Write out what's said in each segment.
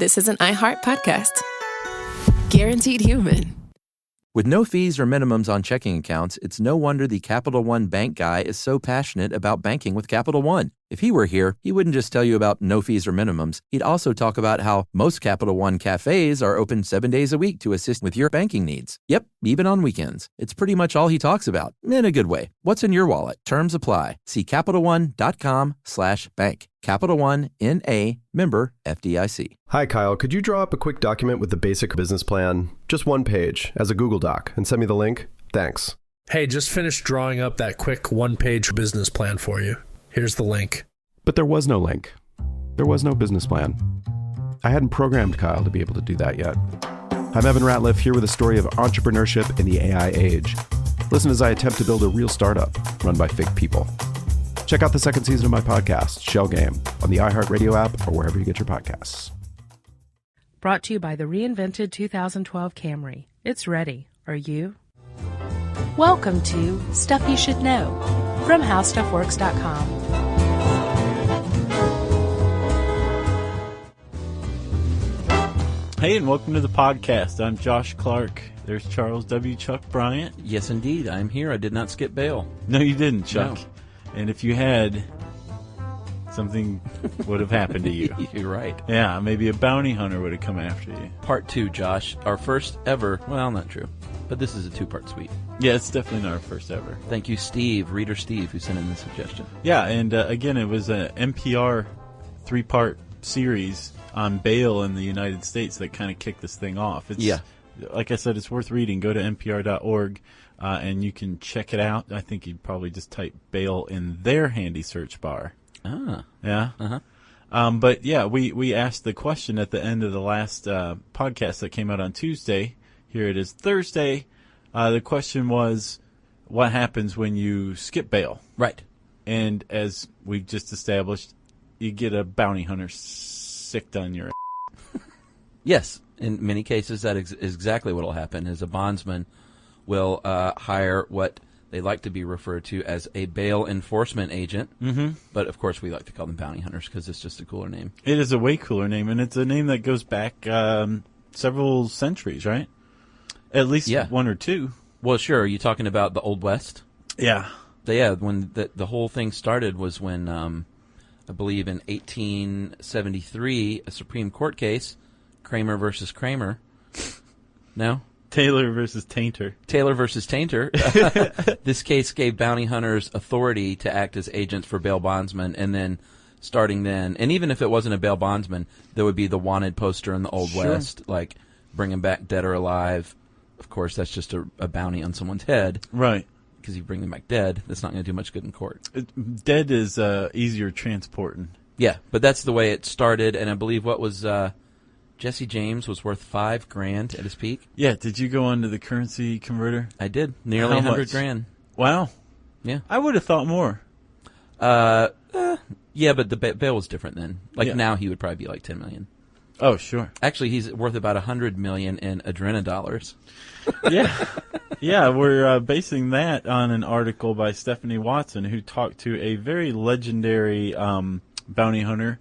this is an iHeart podcast. Guaranteed human. With no fees or minimums on checking accounts, it's no wonder the Capital One bank guy is so passionate about banking with Capital One. If he were here, he wouldn't just tell you about no fees or minimums. He'd also talk about how most Capital One cafes are open 7 days a week to assist with your banking needs. Yep, even on weekends. It's pretty much all he talks about, in a good way. What's in your wallet? Terms apply. See CapitalOne.com/bank. Capital One, N.A., member FDIC. Hi, Kyle. Could you draw up a quick document with the basic business plan? Just one page, as a Google Doc, and send me the link? Thanks. Hey, just finished drawing up that quick one-page business plan for you. Here's the link. But there was no link. There was no business plan. I hadn't programmed Kyle to be able to do that yet. I'm Evan Ratliff, here with a story of entrepreneurship in the AI age. Listen as I attempt to build a real startup run by fake people. Check out the second season of my podcast, Shell Game, on the iHeartRadio app or wherever you get your podcasts. Brought to you by the reinvented 2012 Camry. It's ready. Are you? Welcome to Stuff You Should Know from HowStuffWorks.com. Hey, and welcome to the podcast. I'm Josh Clark. There's Charles W. Chuck Bryant. Yes, indeed. I'm here. I did not skip bail. No, you didn't, Chuck. No. And if you had, something would have happened to you. You're right. Yeah, maybe a bounty hunter would have come after you. Part 2, Josh. Our first ever, well, not true, but this is a 2-part suite. Yeah, it's definitely not our first ever. Thank you, Steve, Reader Steve, who sent in the suggestion. Yeah, and again, it was an NPR 3-part series on bail in the United States that kind of kicked this thing off. It's, like I said, it's worth reading. Go to npr.org. And you can check it out. I think you'd probably just type bail in their handy search bar. Ah. Yeah? Uh-huh. But, yeah, we asked the question at the end of the last podcast that came out on Tuesday. Here it is Thursday. The question was, what happens when you skip bail? Right. And as we just established, you get a bounty hunter sicked on your ass. Yes. In many cases, that is exactly what will happen, is a bondsman will hire what they like to be referred to as a bail enforcement agent. Mm-hmm. But, of course, we like to call them bounty hunters because it's just a cooler name. It is a way cooler name, and it's a name that goes back several centuries, right? At least one or two. Well, sure. Are you talking about the Old West? Yeah. Yeah, when the whole thing started was when, I believe in 1873, a Supreme Court case, Kramer versus Kramer. No? Taylor versus Tainter. Taylor versus Tainter. This case gave bounty hunters authority to act as agents for bail bondsmen, and then starting then, and even if it wasn't a bail bondsman, there would be the wanted poster in the Old West, like bring him back dead or alive. Of course, that's just a bounty on someone's head. Right. Because you bring them back dead, that's not going to do much good in court. Dead is easier transporting. Yeah, but that's the way it started, and I believe what was... Jesse James was worth $5,000 at his peak. Yeah, did you go onto the currency converter? I did. Nearly $100,000. Wow. Yeah. I would have thought more. Yeah, but the bail was different then. Now he would probably be like $10 million. Oh, sure. Actually, he's worth about $100 million in adrena-dollars. Yeah. Yeah, we're basing that on an article by Stephanie Watson, who talked to a very legendary bounty hunter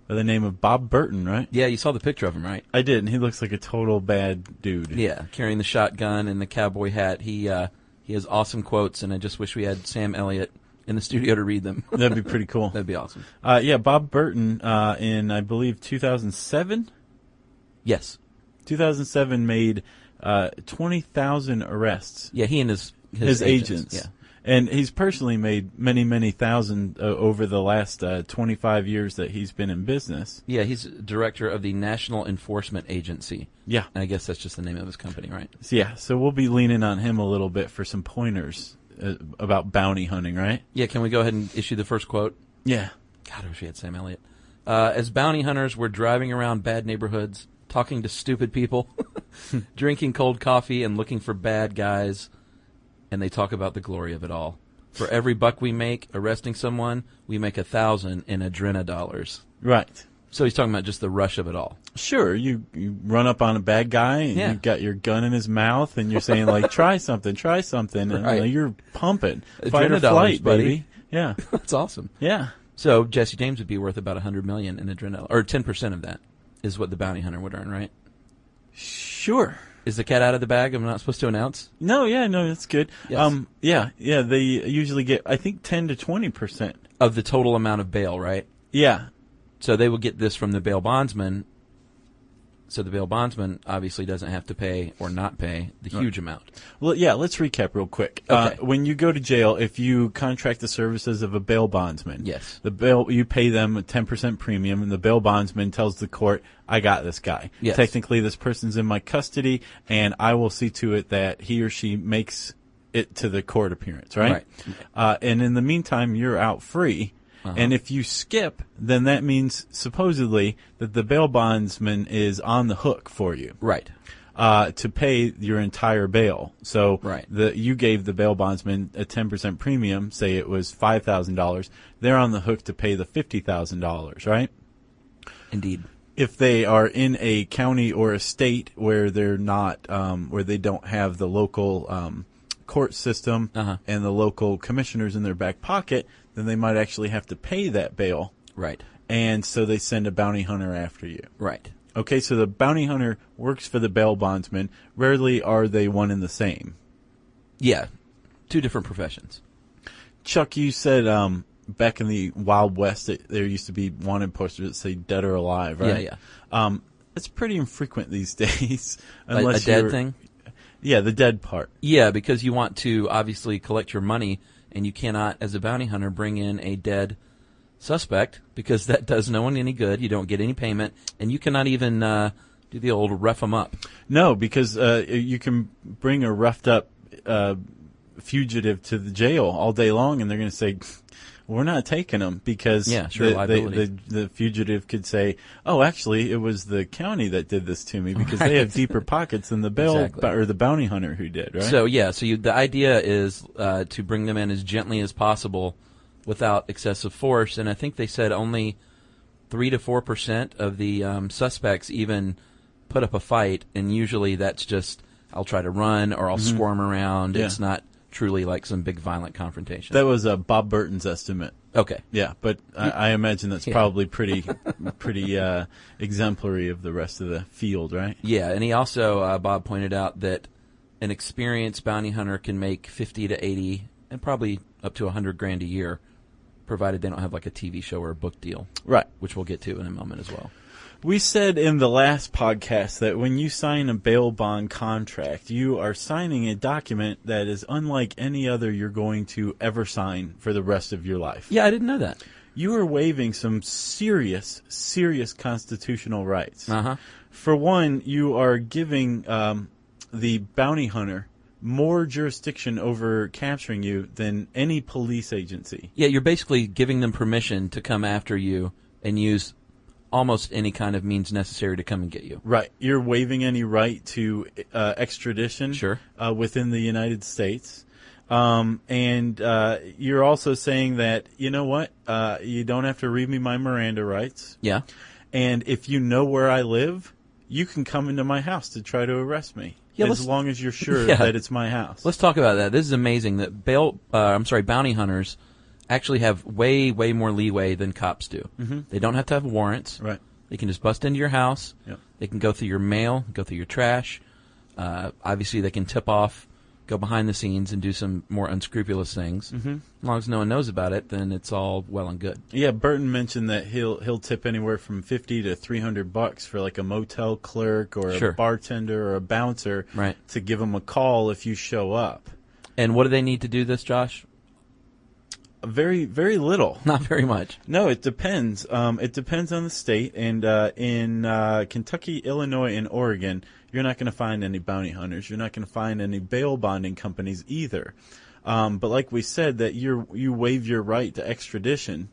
by the name of Bob Burton, right? Yeah, you saw the picture of him, right? I did, and he looks like a total bad dude. Yeah, carrying the shotgun and the cowboy hat. He has awesome quotes, and I just wish we had Sam Elliott in the studio to read them. That'd be pretty cool. That'd be awesome. Yeah, Bob Burton in, I believe, 2007? Yes. 2007 made 20,000 arrests. Yeah, he and his agents. Yeah. And he's personally made many, many thousand over the last 25 years that he's been in business. Yeah, he's director of the National Enforcement Agency. Yeah. And I guess that's just the name of his company, right? Yeah, so we'll be leaning on him a little bit for some pointers about bounty hunting, right? Yeah, can we go ahead and issue the first quote? Yeah. God, I wish we had Sam Elliott. As bounty hunters, we're driving around bad neighborhoods, talking to stupid people, drinking cold coffee, and looking for bad guys. And they talk about the glory of it all. For every buck we make arresting someone, we make 1,000 in adrena-dollars. Right. So he's talking about just the rush of it all. Sure. You run up on a bad guy, and you've got your gun in his mouth, and you're saying, like, try something. And right. You're pumping. Fight or flight, baby. Yeah. That's awesome. Yeah. So Jesse James would be worth about $100 million in adrena, or 10% of that. is what the bounty hunter would earn, right? Sure. Is the cat out of the bag? I'm not supposed to announce? No, that's good. Yes. Yeah, they usually get, I think, 10 to 20%. Of the total amount of bail, right? Yeah. So they will get this from the bail bondsman. So the bail bondsman obviously doesn't have to pay or not pay the huge amount. Well, yeah, let's recap real quick. Okay. When you go to jail, if you contract the services of a bail bondsman, Yes. you pay them a 10% premium, and the bail bondsman tells the court, I got this guy. Yes. Technically, this person's in my custody, and I will see to it that he or she makes it to the court appearance, right? And in the meantime, you're out free. And if you skip, then that means supposedly that the bail bondsman is on the hook for you. Right. To pay your entire bail. So Right. You gave the bail bondsman a 10% premium, say it was $5,000. They're on the hook to pay the $50,000, right? Indeed. If they are in a county or a state where they're not, where they don't have the local court system and the local commissioners in their back pocket, then they might actually have to pay that bail. Right. And so they send a bounty hunter after you. Right. Okay, so the bounty hunter works for the bail bondsman. Rarely are they one and the same. Yeah. Two different professions. Chuck, you said back in the Wild West that there used to be wanted posters that say dead or alive, right? Yeah. It's pretty infrequent these days. A dead thing? Yeah, the dead part. Yeah, because you want to obviously collect your money, and you cannot, as a bounty hunter, bring in a dead suspect because that does no one any good. You don't get any payment, and you cannot even do the old rough them up. No, because you can bring a roughed up fugitive to the jail all day long, and they're going to say, we're not taking them because the fugitive could say, oh, actually, it was the county that did this to me because they have deeper pockets than the bail or the bounty hunter who did, right? So, the idea is to bring them in as gently as possible without excessive force, and I think they said only 3 to 4% of the suspects even put up a fight, and usually that's just, I'll try to run or I'll squirm around. Yeah. It's not truly like some big violent confrontation. That was Bob Burton's estimate. Okay. Yeah, but I imagine that's probably pretty exemplary of the rest of the field, right? Yeah, and he also, Bob pointed out that an experienced bounty hunter can make 50 to 80 and probably up to $100,000 a year, provided they don't have like a TV show or a book deal. Right. Which we'll get to in a moment as well. We said in the last podcast that when you sign a bail bond contract, you are signing a document that is unlike any other you're going to ever sign for the rest of your life. Yeah, I didn't know that. You are waiving some serious constitutional rights. Uh-huh. For one, you are giving the bounty hunter more jurisdiction over capturing you than any police agency. Yeah, you're basically giving them permission to come after you and use almost any kind of means necessary to come and get you. Right. You're waiving any right to extradition within the United States. And you're also saying that, you know what, you don't have to read me my Miranda rights. Yeah. And if you know where I live, you can come into my house to try to arrest me. Yeah, as long as you're sure that it's my house. Let's talk about that. This is amazing that bounty hunters actually have way more leeway than cops do. Mm-hmm. They don't have to have warrants. Right. They can just bust into your house. Yep. They can go through your mail, go through your trash. Obviously, they can tip off, go behind the scenes, and do some more unscrupulous things. Mm-hmm. As long as no one knows about it, then it's all well and good. Yeah, Burton mentioned that he'll tip anywhere from $50 to $300 for like a motel clerk or a bartender or a bouncer to give him a call if you show up. And what do they need to do this, Josh? Very, very little. Not very much. No, it depends. It depends on the state. And in Kentucky, Illinois, and Oregon, you're not going to find any bounty hunters. You're not going to find any bail bonding companies either. But like we said, that you waive your right to extradition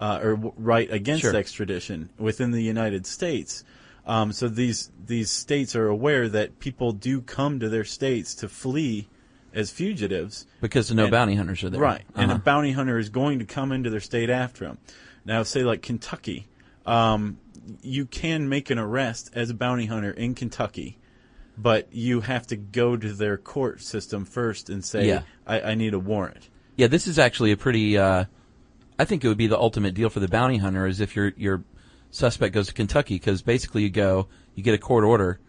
or right against extradition within the United States. So these states are aware that people do come to their states to flee as fugitives. Because no bounty hunters are there. Right. Uh-huh. And a bounty hunter is going to come into their state after them. Now, say like Kentucky, you can make an arrest as a bounty hunter in Kentucky, but you have to go to their court system first and say, I need a warrant. Yeah, this is actually a pretty, I think it would be the ultimate deal for the bounty hunter is if you're suspect goes to Kentucky, because basically you get a court order,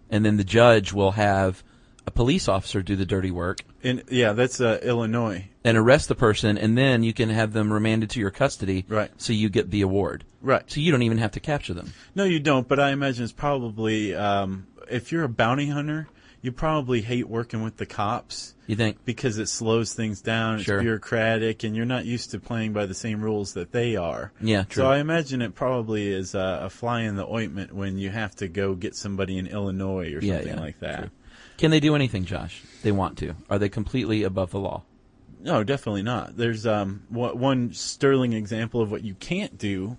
and then the judge will have a police officer do the dirty work. That's Illinois. And arrest the person, and then you can have them remanded to your custody. Right. So you get the award. Right. So you don't even have to capture them. No, you don't. But I imagine it's probably if you're a bounty hunter, you probably hate working with the cops. You think? Because it slows things down. It's Sure. bureaucratic, and you're not used to playing by the same rules that they are. Yeah, true. So I imagine it probably is a fly in the ointment when you have to go get somebody in Illinois or something like that. True. Can they do anything, Josh? They want to. Are they completely above the law? No, definitely not. There's one sterling example of what you can't do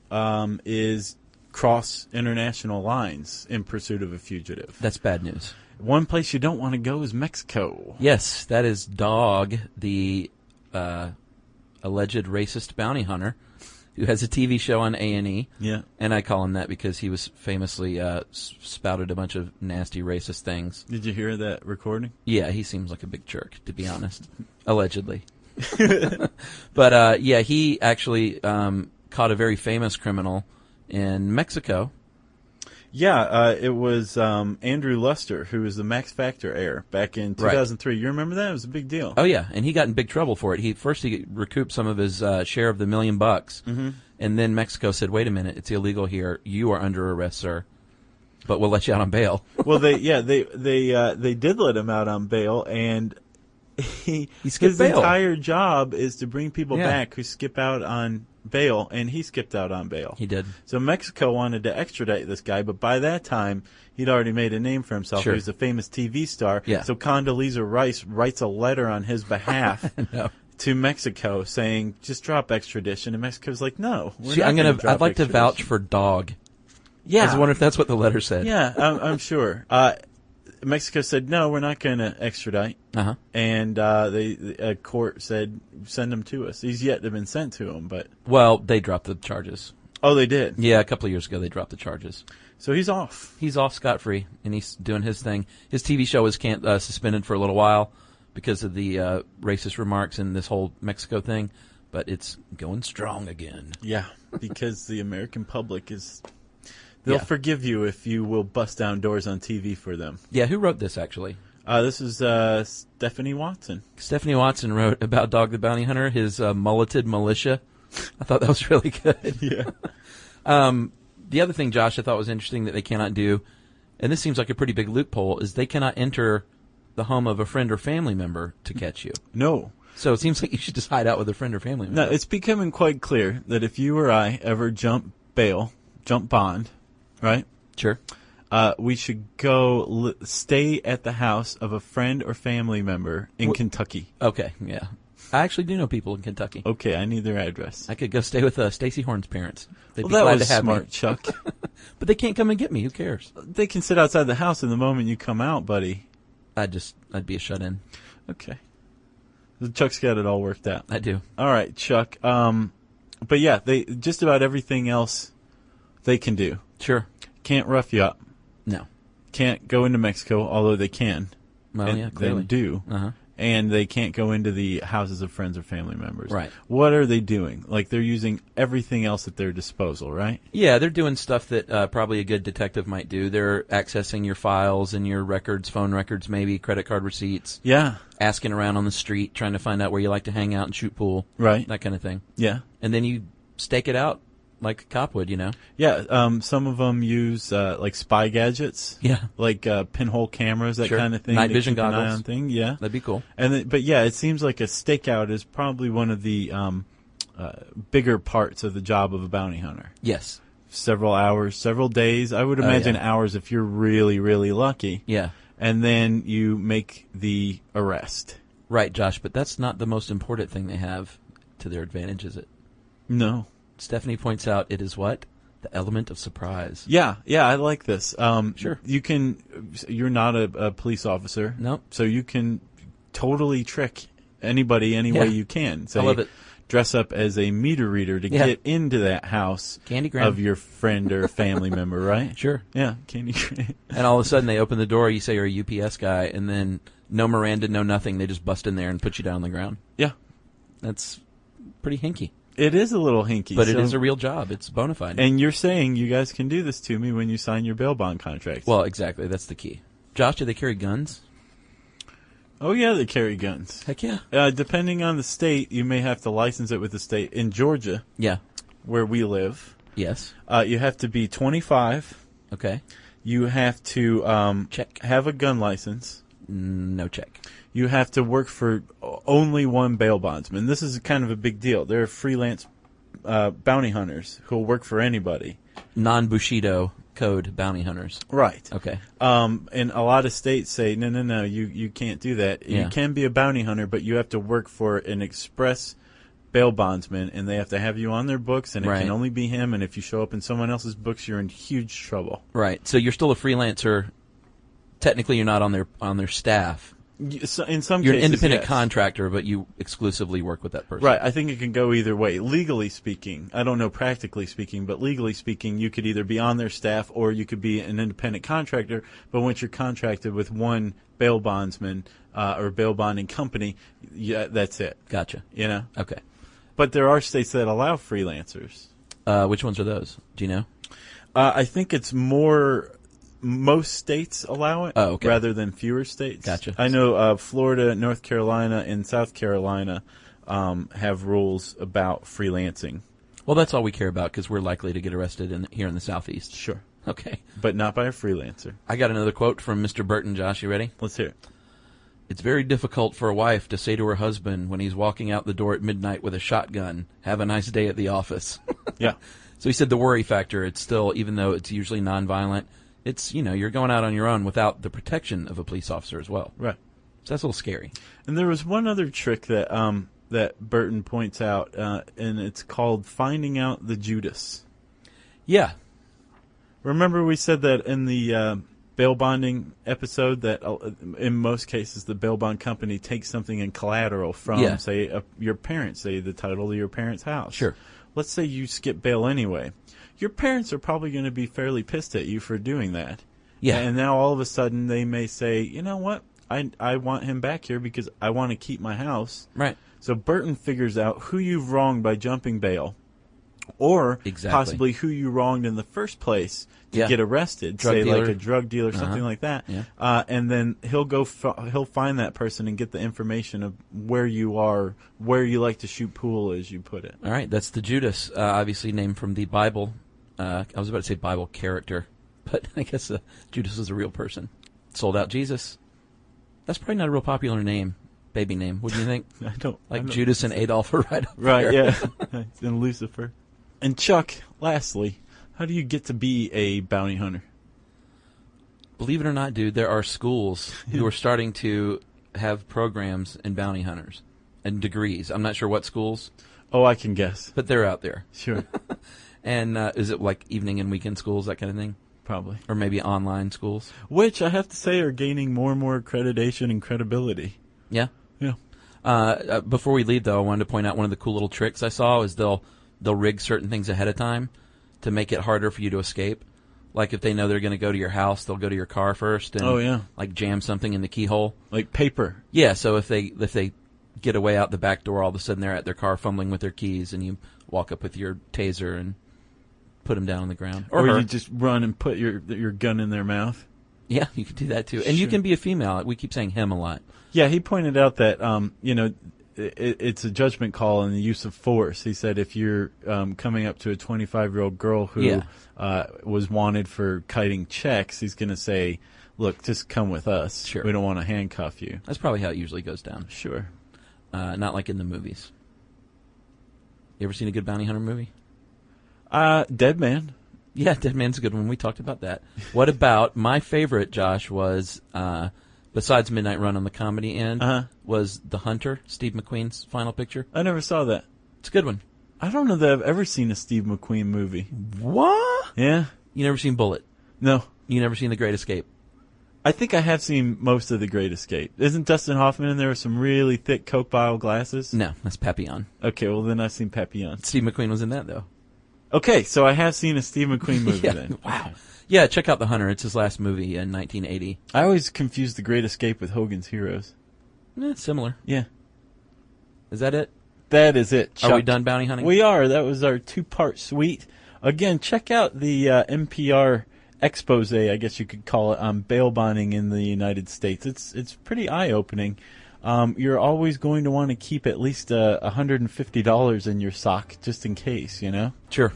is cross international lines in pursuit of a fugitive. That's bad news. One place you don't want to go is Mexico. Yes, that is Dog, the alleged racist bounty hunter, who has a TV show on A&E. Yeah. And I call him that because he was famously spouted a bunch of nasty racist things. Did you hear that recording? Yeah, he seems like a big jerk, to be honest. Allegedly. But, he actually caught a very famous criminal in Mexico. Yeah, it was Andrew Luster, who was the Max Factor heir back in 2003. Right. You remember that? It was a big deal. Oh, yeah, and he got in big trouble for it. He recouped some of his share of the $1 million, and then Mexico said, wait a minute, it's illegal here. You are under arrest, sir, but we'll let you out on bail. Well, they did let him out on bail, and his bail. Entire job is to bring people back who skip out on bail, and he skipped out on bail. He did. So Mexico wanted to extradite this guy, but by that time, he'd already made a name for himself. Sure. He was a famous TV star. Yeah. So Condoleezza Rice writes a letter on his behalf to Mexico saying, just drop extradition. And Mexico's like, no, we're not going to drop I'd like to extradition. vouch for Dog. Yeah. I was wondering if that's what the letter said. Yeah, I'm sure. Mexico said, no, we're not going to extradite. Uh-huh. And a court said, send him to us. He's yet to have been sent to him, but... Well, they dropped the charges. Oh, they did? Yeah, a couple of years ago they dropped the charges. So he's off. He's off scot-free, and he's doing his thing. His TV show was suspended for a little while because of the racist remarks and this whole Mexico thing, but it's going strong again. Yeah, because the American public is... They'll forgive you if you will bust down doors on TV for them. Yeah, who wrote this, actually? This is Stephanie Watson. Stephanie Watson wrote about Dog the Bounty Hunter, his mulleted militia. I thought that was really good. Yeah. The other thing, Josh, I thought was interesting that they cannot do, and this seems like a pretty big loophole, is they cannot enter the home of a friend or family member to catch you. No. So it seems like you should just hide out with a friend or family member. No, it's becoming quite clear that if you or I ever jump bond, right? Sure. We should go stay at the house of a friend or family member in Kentucky. Okay, yeah. I actually do know people in Kentucky. Okay, I need their address. I could go stay with Stacey Horn's parents. They'd be that glad was to have smart, me. Chuck. But they can't come and get me. Who cares? They can sit outside the house, and the moment you come out, buddy. I'd be a shut-in. Okay. Chuck's got it all worked out. I do. All right, Chuck. But yeah, they just about everything else they can do. Sure. Can't rough you up. No. Can't go into Mexico, although they can. Well, yeah, clearly. They do. Uh-huh. And they can't go into the houses of friends or family members. Right. What are they doing? Like, they're using everything else at their disposal, right? Yeah, they're doing stuff that probably a good detective might do. They're accessing your files and your records, phone records maybe, credit card receipts. Yeah. Asking around on the street, trying to find out where you like to hang out and shoot pool. Right. That kind of thing. Yeah. And then you stake it out like a cop would, you know? Yeah, some of them use like spy gadgets. Yeah. Like pinhole cameras, that Sure. kind of thing. Night to vision keep an eye goggles. on thing. Yeah. That'd be cool. But yeah, it seems like a stakeout is probably one of the bigger parts of the job of a bounty hunter. Yes. Several hours, several days. I would imagine hours if you're really, really lucky. Yeah. And then you make the arrest. Right, Josh, but that's not the most important thing they have to their advantage, is it? No. Stephanie points out it is what? The element of surprise. Yeah, I like this. Sure. You're not a police officer. Nope. So you can totally trick anybody any way you can. I love it. Dress up as a meter reader to get into that house Candygram. of your friend or family member, right? Sure. Yeah, Candygram. And all of a sudden they open the door, you say you're a UPS guy, and then no Miranda, no nothing. They just bust in there and put you down on the ground. Yeah. That's pretty hinky. It is a little hinky. But it is a real job. It's bona fide. And you're saying you guys can do this to me when you sign your bail bond contracts. Well, exactly. That's the key. Josh, do they carry guns? Oh, yeah, they carry guns. Heck yeah. Depending on the state, you may have to license it with the state. In Georgia, where we live, yes, you have to be 25. Okay. You have to check. Have a gun license. No check. You have to work for only one bail bondsman. This is kind of a big deal. There are freelance bounty hunters who will work for anybody. Non-Bushido code bounty hunters. Right. Okay. And a lot of states say, no, you can't do that. Yeah. You can be a bounty hunter, but you have to work for an express bail bondsman, and they have to have you on their books, and it can only be him, and if you show up in someone else's books, you're in huge trouble. Right. So you're still a freelancer. Technically, you're not on their staff. In some You're cases, an independent yes. contractor, but you exclusively work with that person. Right. I think it can go either way. Legally speaking, I don't know practically speaking, but legally speaking, you could either be on their staff or you could be an independent contractor. But once you're contracted with one bail bondsman or bail bonding company, that's it. Gotcha. You know? Okay. But there are states that allow freelancers. Which ones are those? Do you know? I think it's more... Most states allow it rather than fewer states. Gotcha. I know Florida, North Carolina, and South Carolina have rules about freelancing. Well, that's all we care about because we're likely to get arrested here in the Southeast. Sure. Okay. But not by a freelancer. I got another quote from Mr. Burton. Josh, you ready? Let's hear it. It's very difficult for a wife to say to her husband when he's walking out the door at midnight with a shotgun, "Have a nice day at the office." Yeah. So he said the worry factor, it's still, even though it's usually nonviolent, it's, you're going out on your own without the protection of a police officer as well. Right. So that's a little scary. And there was one other trick that that Burton points out, and it's called finding out the Judas. Yeah. Remember we said that in the bail bonding episode that in most cases the bail bond company takes something in collateral from, say, your parents, say the title of your parents' house. Sure. Let's say you skip bail anyway. Your parents are probably going to be fairly pissed at you for doing that. Yeah. And now all of a sudden they may say, you know what, I want him back here because I want to keep my house. Right. So Burton figures out who you've wronged by jumping bail, or possibly who you wronged in the first place to get arrested, say like a drug dealer, something like that. Yeah. And then he'll he'll find that person and get the information of where you are, where you like to shoot pool, as you put it. All right, that's the Judas, obviously named from the Bible. I was about to say Bible character, but I guess Judas is a real person. Sold out Jesus. That's probably not a real popular name, baby name. What do you think? I don't. Judas and Adolf are right up right, there. Yeah. And Lucifer. And Chuck, lastly, how do you get to be a bounty hunter? Believe it or not, dude, there are schools who are starting to have programs in bounty hunters and degrees. I'm not sure what schools. Oh, I can guess. But they're out there. Sure. And is it like evening and weekend schools, that kind of thing? Probably. Or maybe online schools? Which, I have to say, are gaining more and more accreditation and credibility. Yeah? Yeah. Before we leave, though, I wanted to point out one of the cool little tricks I saw is they'll rig certain things ahead of time to make it harder for you to escape. Like if they know they're going to go to your house, they'll go to your car first and like jam something in the keyhole. Like paper. Yeah, so if they get away out the back door, all of a sudden they're at their car fumbling with their keys, and you walk up with your taser and put them down on the ground. Or you just run and put your gun in their mouth. Yeah, you can do that too. And you can be a female. We keep saying him a lot. Yeah, he pointed out that, it's a judgment call in the use of force. He said if you're coming up to a 25-year-old girl who was wanted for kiting checks, he's going to say, look, just come with us. Sure. We don't want to handcuff you. That's probably how it usually goes down. Sure. Not like in the movies. You ever seen a good bounty hunter movie? Dead Man. Yeah, Dead Man's a good one. We talked about that. What about my favorite, Josh, was besides Midnight Run on the comedy end, was The Hunter, Steve McQueen's final picture. I never saw that. It's a good one. I don't know that I've ever seen a Steve McQueen movie. What? Yeah. You never seen Bullet? No. You never seen The Great Escape? I think I have seen most of The Great Escape. Isn't Dustin Hoffman in there with some really thick Coke bottle glasses? No, that's Papillon. Okay, well then I've seen Papillon. Steve McQueen was in that, though. Okay, so I have seen a Steve McQueen movie then. Wow. Yeah, check out The Hunter. It's his last movie in 1980. I always confuse The Great Escape with Hogan's Heroes. Similar. Yeah. Is that it? That is it, Chuck. Are we done bounty hunting? We are. That was our 2-part suite. Again, check out the NPR expose, I guess you could call it, on bail bonding in the United States. It's pretty eye-opening. You're always going to want to keep at least $150 in your sock, just in case, you know? Sure.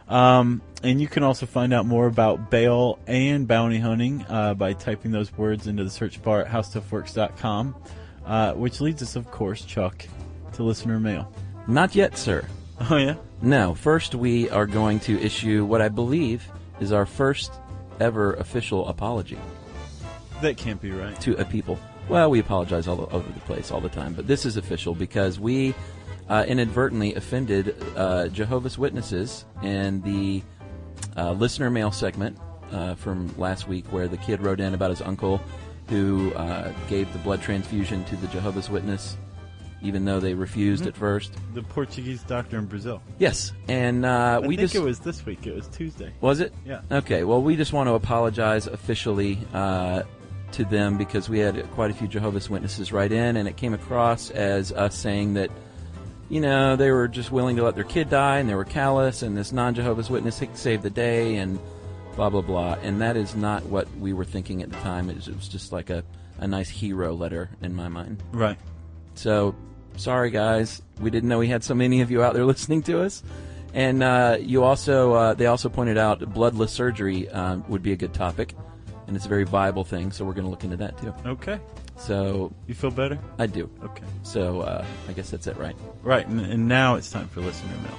And you can also find out more about bail and bounty hunting by typing those words into the search bar at howstuffworks.com, which leads us, of course, Chuck, to listener mail. Not yet, sir. Oh, yeah? No. First, we are going to issue what I believe is our first ever official apology. That can't be right. To a people. Well, we apologize all over the place all the time, but this is official because we inadvertently offended Jehovah's Witnesses in the listener mail segment from last week, where the kid wrote in about his uncle who gave the blood transfusion to the Jehovah's Witness, even though they refused at first. The Portuguese doctor in Brazil. Yes, and I think it was this week. It was Tuesday. Was it? Yeah. Okay, well, we just want to apologize officially to them because we had quite a few Jehovah's Witnesses write in, and it came across as us saying that, you know, they were just willing to let their kid die, and they were callous, and this non-Jehovah's Witness saved the day, and blah, blah, blah. And that is not what we were thinking at the time. It was just like a nice hero letter in my mind. Right. So, sorry, guys. We didn't know we had so many of you out there listening to us. And you also, they also pointed out bloodless surgery would be a good topic, and it's a very viable thing, so we're going to look into that, too. Okay. So... You feel better? I do. Okay. So, I guess that's it, right? Right, and now it's time for listener mail.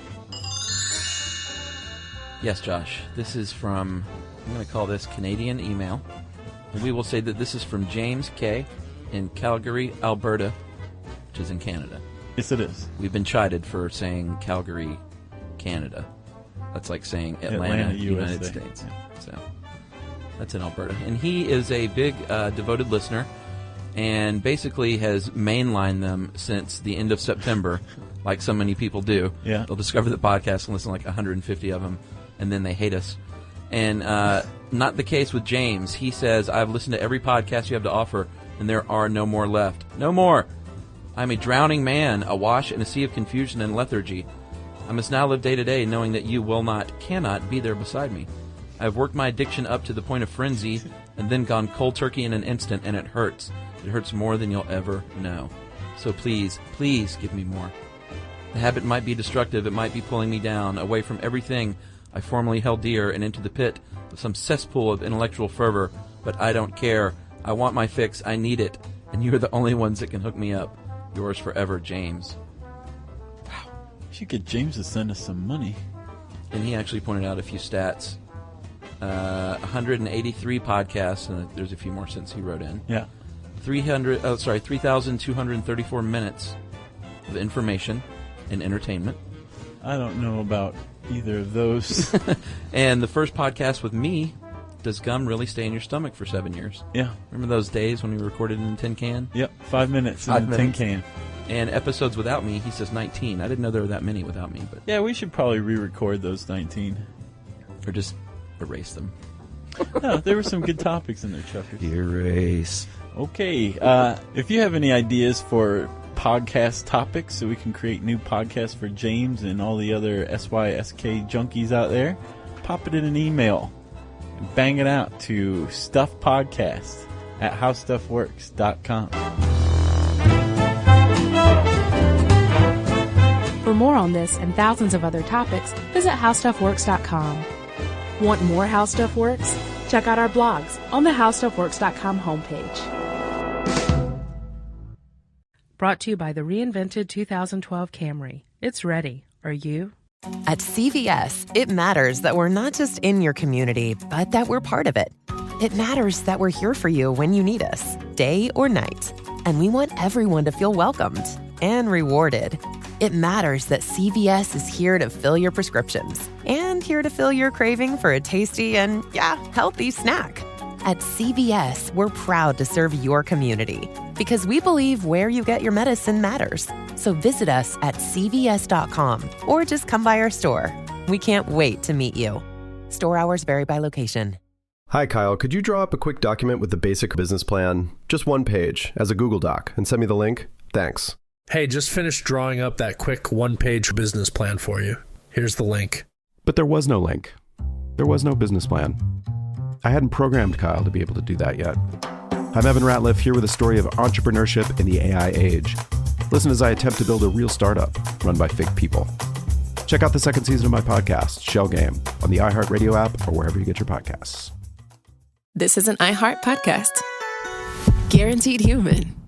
Yes, Josh. This is from, I'm going to call this Canadian email. And we will say that this is from James K. in Calgary, Alberta, which is in Canada. Yes, it is. We've been chided for saying Calgary, Canada. That's like saying Atlanta United States. Yeah. So that's in Alberta. And he is a big devoted listener and basically has mainlined them since the end of September, like so many people do. Yeah. They'll discover the podcast and listen to like 150 of them, and then they hate us. And not the case with James. He says, I've listened to every podcast you have to offer, and there are no more left. No more! I'm a drowning man, awash in a sea of confusion and lethargy. I must now live day to day knowing that you cannot be there beside me. I've worked my addiction up to the point of frenzy and then gone cold turkey in an instant, and it hurts. It hurts more than you'll ever know. So please, please give me more. The habit might be destructive. It might be pulling me down, away from everything I formerly held dear, and into the pit of some cesspool of intellectual fervor. But I don't care. I want my fix. I need it. And you're the only ones that can hook me up. Yours forever, James. Wow. You should get James to send us some money. And he actually pointed out a few stats. 183 podcasts, and there's a few more since he wrote in. Yeah. 3,234 minutes of information and entertainment. I don't know about either of those. And the first podcast with me, does gum really stay in your stomach for 7 years? Yeah. Remember those days when we recorded in a tin can? Yep, 5 minutes in a tin can. And episodes without me, he says 19. I didn't know there were that many without me. But yeah, we should probably re-record those 19. Or just erase them. No, there were some good topics in there, Chuckers. Erase. Okay, if you have any ideas for podcast topics so we can create new podcasts for James and all the other SYSK junkies out there, pop it in an email and bang it out to stuffpodcast@howstuffworks.com. For more on this and thousands of other topics, visit howstuffworks.com. Want more How Stuff Works? Check out our blogs on the howstuffworks.com homepage. Brought to you by the reinvented 2012 Camry. It's ready. Are you? At CVS, it matters that we're not just in your community, but that we're part of it. It matters that we're here for you when you need us, day or night. And we want everyone to feel welcomed and rewarded. It matters that CVS is here to fill your prescriptions and here to fill your craving for a tasty and, healthy snack. At CVS, we're proud to serve your community because we believe where you get your medicine matters. So visit us at cvs.com or just come by our store. We can't wait to meet you. Store hours vary by location. Hi, Kyle. Could you draw up a quick document with the basic business plan, just one page, as a Google Doc, and send me the link? Thanks. Hey, just finished drawing up that quick one-page business plan for you. Here's the link. But there was no link. There was no business plan. I hadn't programmed Kyle to be able to do that yet. I'm Evan Ratliff, here with a story of entrepreneurship in the AI age. Listen as I attempt to build a real startup run by fake people. Check out the second season of my podcast, Shell Game, on the iHeartRadio app or wherever you get your podcasts. This is an iHeart podcast. Guaranteed human.